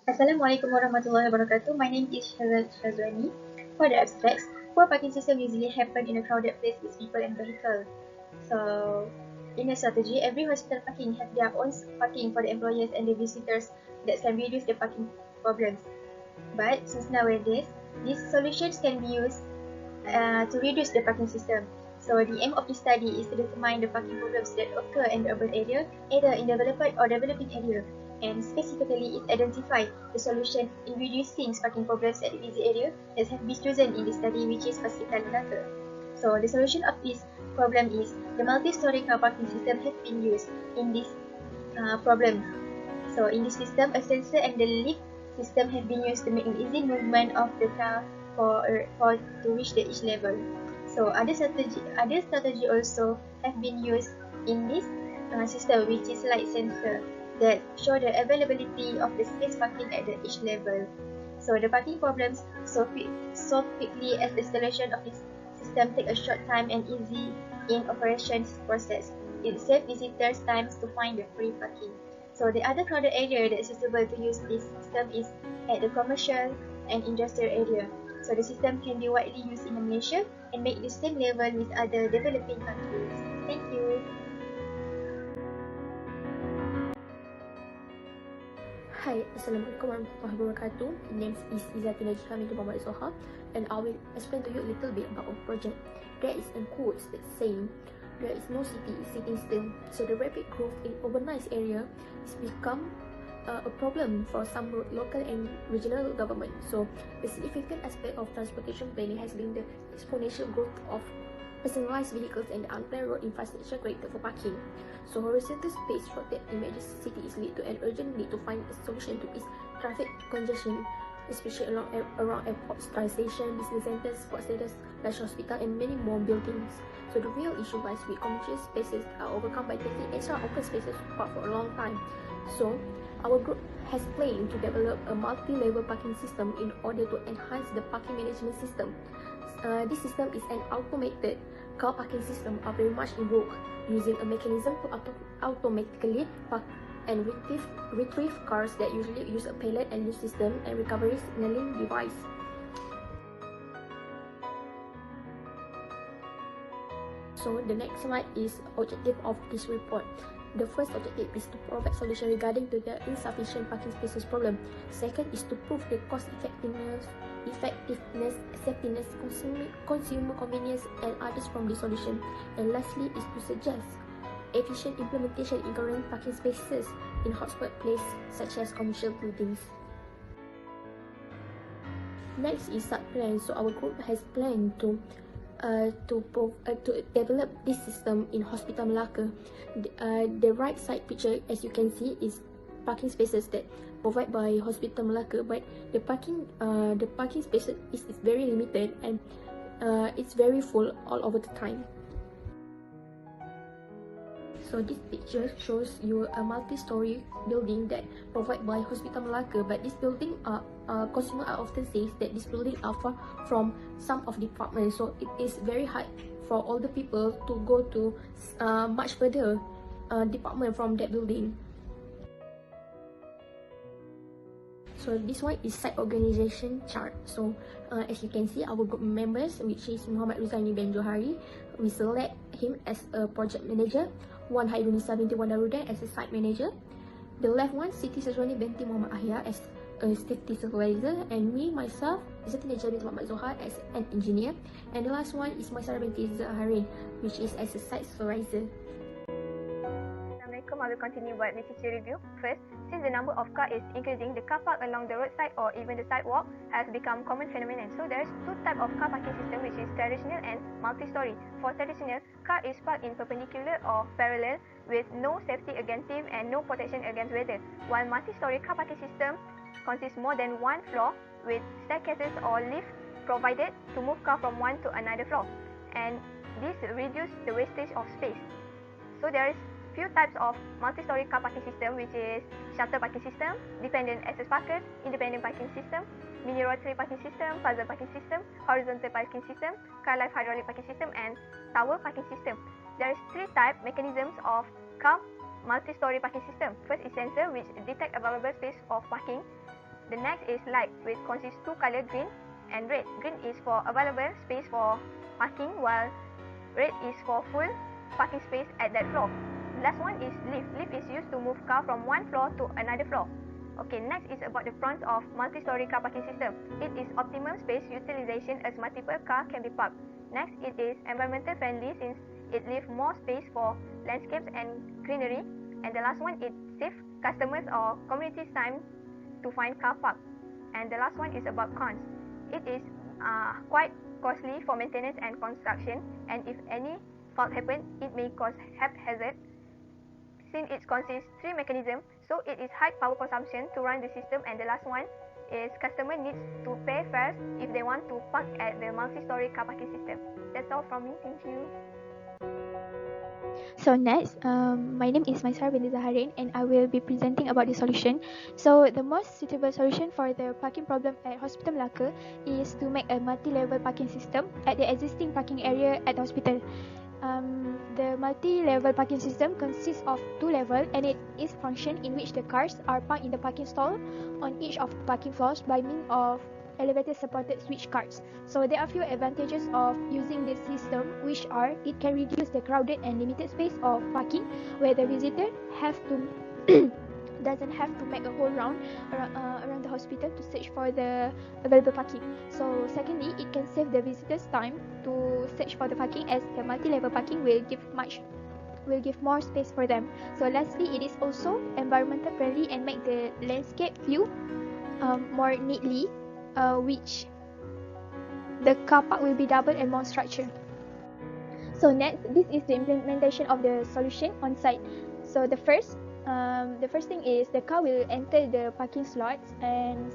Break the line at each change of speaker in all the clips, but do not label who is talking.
Assalamualaikum warahmatullahi wabarakatuh. My name is Shazwani. For the abstracts, poor parking system usually happen in a crowded place with people and vehicles. So, in a strategy, every hospital parking have their own parking for the employers and the visitors that can reduce the parking problems. But since nowadays, these solutions can be used to reduce the parking system. So the aim of this study is to determine the parking problems that occur in the urban area, either in developed or developing area, and specifically it identify the solution in reducing parking problems at the busy area that have been chosen in the study, which is Hospital Melaka. So the solution of this problem is the multi-story car parking system has been used in this problem. So in this system, a sensor and the lift system have been used to make an easy movement of the car for to reach the each level. So other strategy also have been used in this system, which is light sensor that show the availability of the space parking at the each level. So the parking problems solve quickly as the installation of this system take a short time and easy in operations process. It saves visitors time to find the free parking. So the other crowded area that is suitable to use this system is at the commercial and industrial area. So the system can be widely used in Malaysia and make the same level with other developing countries. Thank you.
Hi, Assalamualaikum warahmatullahi wabarakatuh. My name is Izzati Najib Hamid Muhammad Zoha, and I will explain to you a little bit about our project. There is a quote that saying, there is no city sitting still, so the rapid growth in urbanized area has become a problem for some local and regional government. So, the significant aspect of transportation planning has been the exponential growth of personalized vehicles and unplanned road infrastructure created for parking. So horizontal space shortage in major cities lead to an urgent need to find a solution to ease traffic congestion, especially around airports, train stations, business centers, sports centers, large hospital, and many more buildings. So the real issue lies with commercial spaces are overcome by taking extra open spaces to park for a long time. So our group has planned to develop a multi-level parking system in order to enhance the parking management system. This system is an automated car parking system are very much in vogue, using a mechanism to automatically park and retrieve cars that usually use a pallet and lift system and recovery signaling device. So the next slide is objective of this report. The first objective is to provide solution regarding to the insufficient parking spaces problem. Second is to prove the cost effectiveness, safetyness, consumer convenience, and others from the solution. And lastly is to suggest efficient implementation in current parking spaces in hotspot places such as commercial buildings. Next is sub-plan. So our group has planned to develop this system in Hospital Melaka. The right side picture, as you can see, is parking spaces that provided by Hospital Melaka, but the parking spaces is very limited and it's very full all over the time. So this picture shows you a multi-story building that provided by Hospital Melaka, but this building consumer often says that this building are far from some of the departments, so it is very hard for all the people to go to much further department from that building. So this one is site organization chart. So as you can see, our group members, which is Muhammad Rizani bin Johari, we select him as a project manager. One Hairunisa binti Wadarudan as a site manager. The left one, Siti Sazwani binti Muhammad Ahya as a safety supervisor, and me myself, Izzati Najib binti Muhammad Zoha as an engineer. And the last one is Maisara binti Zaharin, which is as a site supervisor.
I will continue with literature review. First, since the number of cars is increasing, the car park along the roadside or even the sidewalk has become common phenomenon. So there is two types of car parking system, which is traditional and multi-story. For traditional, car is parked in perpendicular or parallel with no safety against thief and no protection against weather. While multi-story car parking system consists more than one floor with staircases or lift provided to move car from one to another floor, and this reduces the wastage of space. So there is few types of multi-story car parking system, which is shutter parking system, dependent access parkers, independent parking system, mini rotary parking system, puzzle parking system, horizontal parking system, car life hydraulic parking system, and tower parking system. There is three type mechanisms of car multi-story parking system. First is sensor, which detect available space of parking The next is light, which consists two colors, green and red. Green is for available space for parking, while red is for full parking space at that floor. The last one is lift. Lift is used to move car from one floor to another floor. Okay, next is about the pros of multi-story car parking system. It is optimum space utilization as multiple car can be parked. Next, it is environmental friendly since it leaves more space for landscapes and greenery. And the last one, it saves customers or communities time to find car park. And the last one is about cons. It is quite costly for maintenance and construction, and if any fault happens, it may cause haphazard. Since it consists three mechanisms, so it is high power consumption to run the system. And the last one is customer needs to pay first if they want to park at the multi-story car parking system. That's all from me. Thank you.
So next, my name is Maisar binti Zaharin, and I will be presenting about the solution. So the most suitable solution for the parking problem at Hospital Melaka is to make a multi-level parking system at the existing parking area at the hospital. The multi-level parking system consists of two levels, and it is a function in which the cars are parked in the parking stall on each of the parking floors by means of elevator supported switch cards. So there are few advantages of using this system, which are it can reduce the crowded and limited space of parking, where the visitor have to doesn't have to make a whole round around the hospital to search for the available parking. So secondly, it can save the visitors time to search for the parking, as the multi-level parking will give more space for them. So lastly, it is also environmental friendly and make the landscape view more neatly, which the car park will be double and more structured. So next, this is the implementation of the solution on site. So the first thing is the car will enter the parking slots, and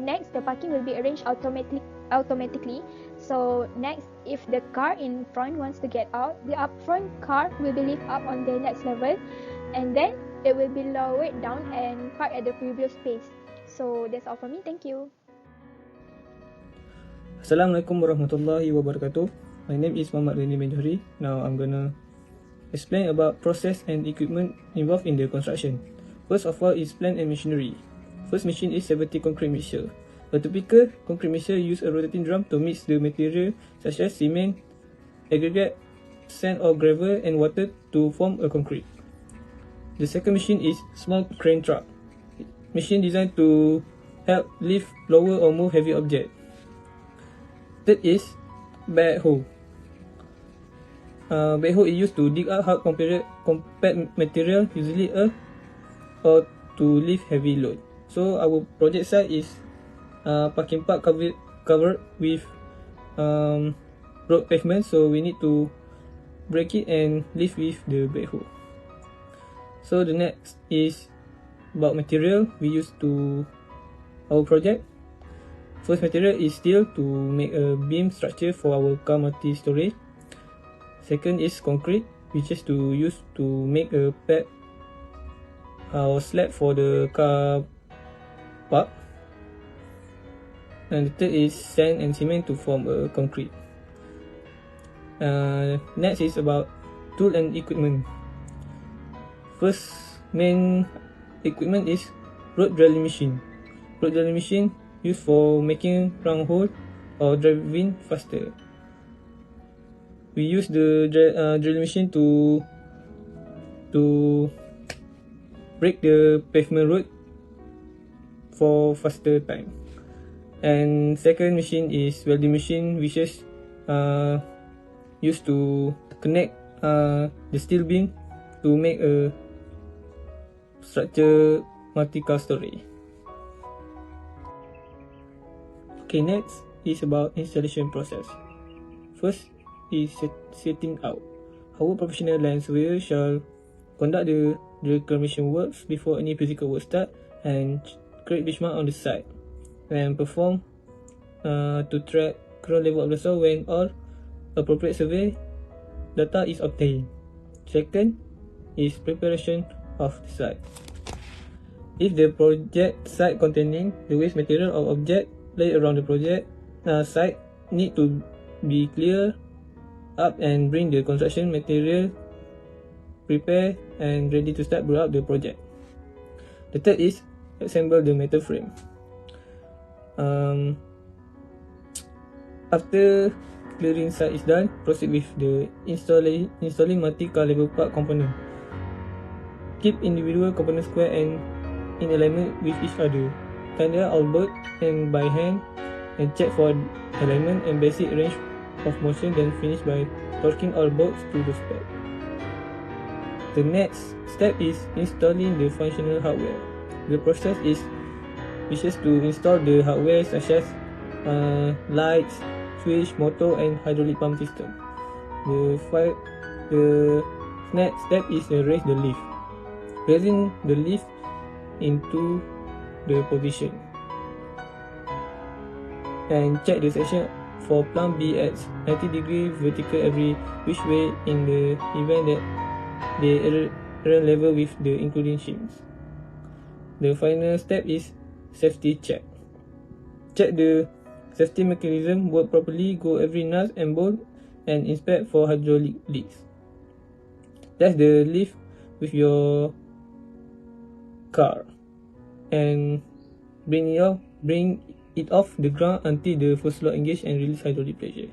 next the parking will be arranged automatically. So next, if the car in front wants to get out, the up front car will be lifted up on the next level, and then it will be lowered down and parked at the previous space. So that's all from me. Thank you.
Assalamualaikum warahmatullahi wabarakatuh. My name is Muhammad Reni bin Johri. Now I'm gonna explain about process and equipment involved in the construction. First of all is plant and machinery. First machine is 70 concrete mixer. A typical concrete mixer use a rotating drum to mix the material such as cement, aggregate, sand or gravel and water to form a concrete. The second machine is small crane truck. Machine designed to help lift, lower or move heavy object. Third is backhoe. Backhoe is used to dig out hard compact material, usually earth, or to lift heavy load. So our project site is parking park covered with road pavement, so we need to break it and lift with the backhoe. So the next is about material we use to our project. First material is steel to make a beam structure for our car multi-story. Second is concrete, which is to use to make a pad or slab for the car park. And the third is sand and cement to form a concrete. Next is about tool and equipment. First main equipment is road drilling machine. Road drilling machine used for making round hole or driving faster. We use the drilling machine to break the pavement road for faster time. And second machine is welding machine, which is used to connect the steel beam to make a structure multi-car story. Okay, next is about installation process. First is setting out. Our professional land surveyor shall conduct the reclamation works before any physical work start and create benchmark on the site and perform to track ground level of the soil when all appropriate survey data is obtained. Second is preparation of the site. If the project site containing the waste material or object laid around the project site need to be clear up and bring the construction material prepared and ready to start build up the project. The third is assemble the metal frame. After clearing site is done, proceed with the installing multi-car level part component. Keep individual components square and in alignment with each other. Tanda all board and by hand and check for alignment and basic range of motion, then finish by torquing all boards to the spec. The next step is installing the functional hardware. The process is to install the hardware such as lights, switch, motor and hydraulic pump system. The next step is raise the lift. Raising the lift into the position and check the section for plumb B at 90 degree vertical every which way in the event that they run level with the including shims. The final step is safety check. Check the safety mechanism work properly, go every nut and bolt and inspect for hydraulic leaks. Test the lift with your car and bring it off the ground until the first slot engage and release hydraulic pressure.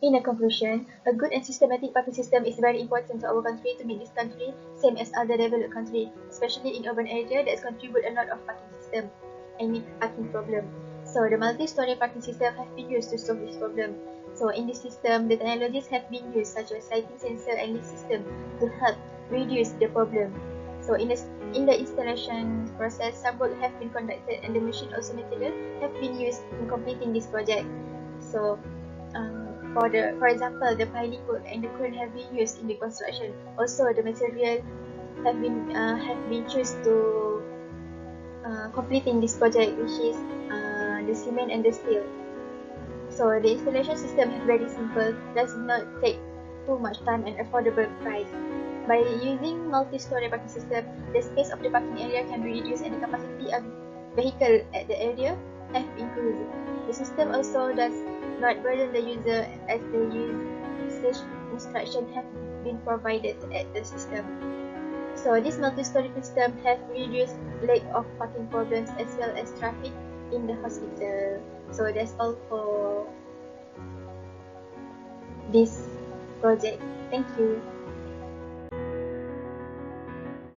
In a conclusion, a good and systematic parking system is very important to our country to make this country same as other developed countries, especially in urban area that contribute a lot of parking system and meet parking problem. So the multi-story parking system have been used to solve this problem. So in this system, the technologies have been used such as lighting sensor and lift system to help reduce the problem. So in the installation process, some work have been conducted and the machine also material have been used in completing this project. So for example, the piling work and the crane have been used in the construction. Also, the material have been chosen to completing this project, which is the cement and the steel. So the installation system is very simple, does not take too much time and affordable price. By using multi-story parking system, the space of the parking area can be reduced and the capacity of vehicle at the area have increased. The system also does not burden the user as the usage instruction have been provided at the system. So this multi-story system have reduced lack of parking problems as well as traffic in the hospital. So that's all for this project. Thank you.